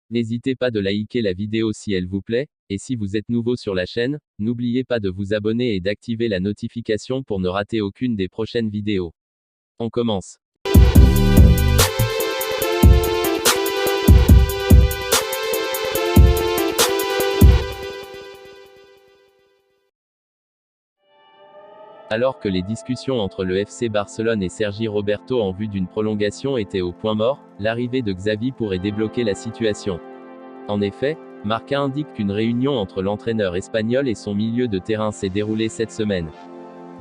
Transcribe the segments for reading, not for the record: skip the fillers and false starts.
N'hésitez pas de liker la vidéo si elle vous plaît, et si vous êtes nouveau sur la chaîne, n'oubliez pas de vous abonner et d'activer la notification pour ne rater aucune des prochaines vidéos. On commence. Alors que les discussions entre le FC Barcelone et Sergi Roberto en vue d'une prolongation étaient au point mort, l'arrivée de Xavi pourrait débloquer la situation. En effet, Marca indique qu'une réunion entre l'entraîneur espagnol et son milieu de terrain s'est déroulée cette semaine.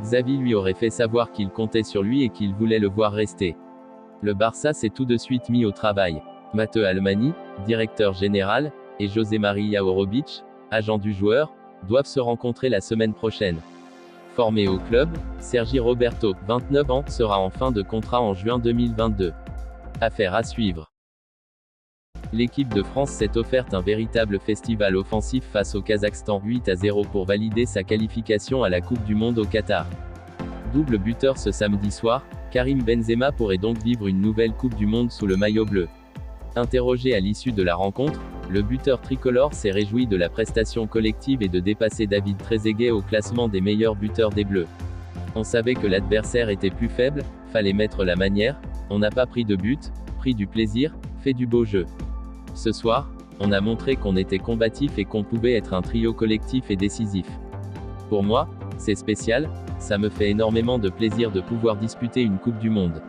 Xavi lui aurait fait savoir qu'il comptait sur lui et qu'il voulait le voir rester. Le Barça s'est tout de suite mis au travail. Matteo Almani, directeur général, et José María Orobic, agent du joueur, doivent se rencontrer la semaine prochaine. Formé au club, Sergi Roberto, 29 ans, sera en fin de contrat en juin 2022. Affaire à suivre. L'équipe de France s'est offerte un véritable festival offensif face au Kazakhstan 8-0 pour valider sa qualification à la Coupe du Monde au Qatar. Double buteur ce samedi soir, Karim Benzema pourrait donc vivre une nouvelle Coupe du Monde sous le maillot bleu. Interrogé à l'issue de la rencontre, le buteur tricolore s'est réjoui de la prestation collective et de dépasser David Trezeguet au classement des meilleurs buteurs des Bleus. On savait que l'adversaire était plus faible, fallait mettre la manière, on n'a pas pris de but, pris du plaisir, fait du beau jeu. Ce soir, on a montré qu'on était combatif et qu'on pouvait être un trio collectif et décisif. Pour moi, c'est spécial, ça me fait énormément de plaisir de pouvoir disputer une Coupe du Monde.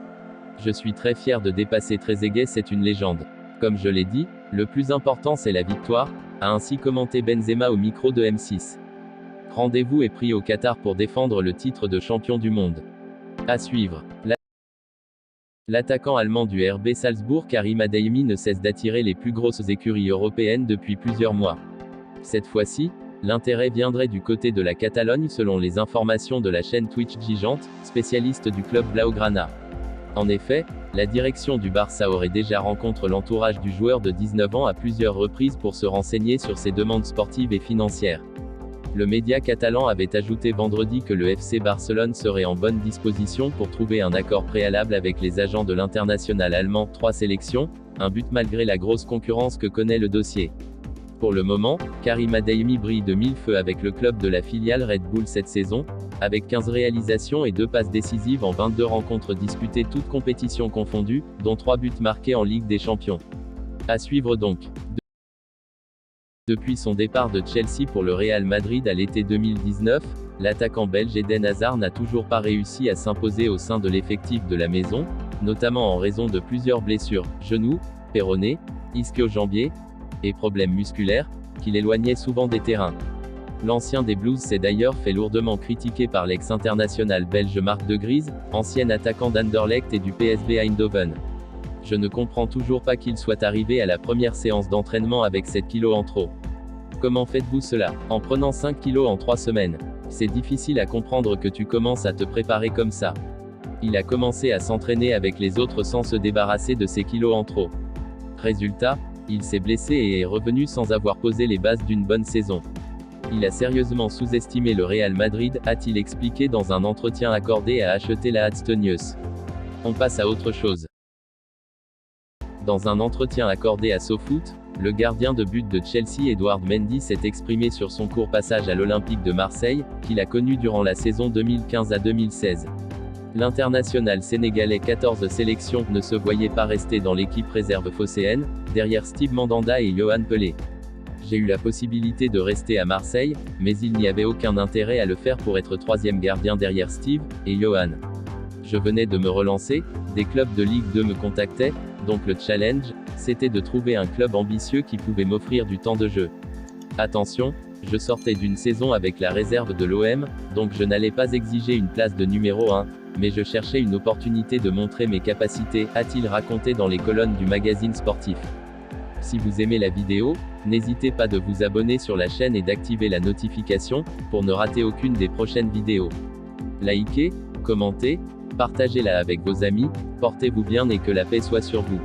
Je suis très fier de dépasser Trezeguet, c'est une légende. Comme je l'ai dit, le plus important c'est la victoire, a ainsi commenté Benzema au micro de M6. Rendez-vous est pris au Qatar pour défendre le titre de champion du monde. À suivre. L'attaquant allemand du RB Salzbourg Karim Adeyemi ne cesse d'attirer les plus grosses écuries européennes depuis plusieurs mois. Cette fois-ci, l'intérêt viendrait du côté de la Catalogne selon les informations de la chaîne Twitch Gigante, spécialiste du club Blaugrana. En effet, la direction du Barça aurait déjà rencontré l'entourage du joueur de 19 ans à plusieurs reprises pour se renseigner sur ses demandes sportives et financières. Le média catalan avait ajouté vendredi que le FC Barcelone serait en bonne disposition pour trouver un accord préalable avec les agents de l'international allemand. 3 sélections, un but malgré la grosse concurrence que connaît le dossier. Pour le moment, Karim Adeyemi brille de mille feux avec le club de la filiale Red Bull cette saison, avec 15 réalisations et 2 passes décisives en 22 rencontres disputées toutes compétitions confondues, dont 3 buts marqués en Ligue des Champions. À suivre donc. Depuis son départ de Chelsea pour le Real Madrid à l'été 2019, l'attaquant belge Eden Hazard n'a toujours pas réussi à s'imposer au sein de l'effectif de la maison, notamment en raison de plusieurs blessures, genoux, péroné, ischio-jambier, et problèmes musculaires, qui l'éloignaient souvent des terrains. L'ancien des Blues s'est d'ailleurs fait lourdement critiquer par l'ex-international belge Marc de Gries, ancien attaquant d'Anderlecht et du PSV Eindhoven. Je ne comprends toujours pas qu'il soit arrivé à la première séance d'entraînement avec 7 kilos en trop. Comment faites-vous cela, en prenant 5 kilos en 3 semaines? C'est difficile à comprendre que tu commences à te préparer comme ça. Il a commencé à s'entraîner avec les autres sans se débarrasser de ses kilos en trop. Résultat, il s'est blessé et est revenu sans avoir posé les bases d'une bonne saison. Il a sérieusement sous-estimé le Real Madrid, a-t-il expliqué dans un entretien accordé à acheter la News. On passe à autre chose. Dans un entretien accordé à SoFoot, le gardien de but de Chelsea Edouard Mendy s'est exprimé sur son court passage à l'Olympique de Marseille, qu'il a connu durant la saison 2015 à 2016. L'international sénégalais 14 sélections ne se voyait pas rester dans l'équipe réserve phocéenne, derrière Steve Mandanda et Yohan Pelé. J'ai eu la possibilité de rester à Marseille, mais il n'y avait aucun intérêt à le faire pour être 3e gardien derrière Steve et Yohan. Je venais de me relancer, des clubs de Ligue 2 me contactaient, donc le challenge, c'était de trouver un club ambitieux qui pouvait m'offrir du temps de jeu. Attention, je sortais d'une saison avec la réserve de l'OM, donc je n'allais pas exiger une place de numéro 1, mais je cherchais une opportunité de montrer mes capacités, a-t-il raconté dans les colonnes du magazine sportif. Si vous aimez la vidéo, n'hésitez pas de vous abonner sur la chaîne et d'activer la notification, pour ne rater aucune des prochaines vidéos. Likez, commentez, partagez-la avec vos amis, portez-vous bien et que la paix soit sur vous.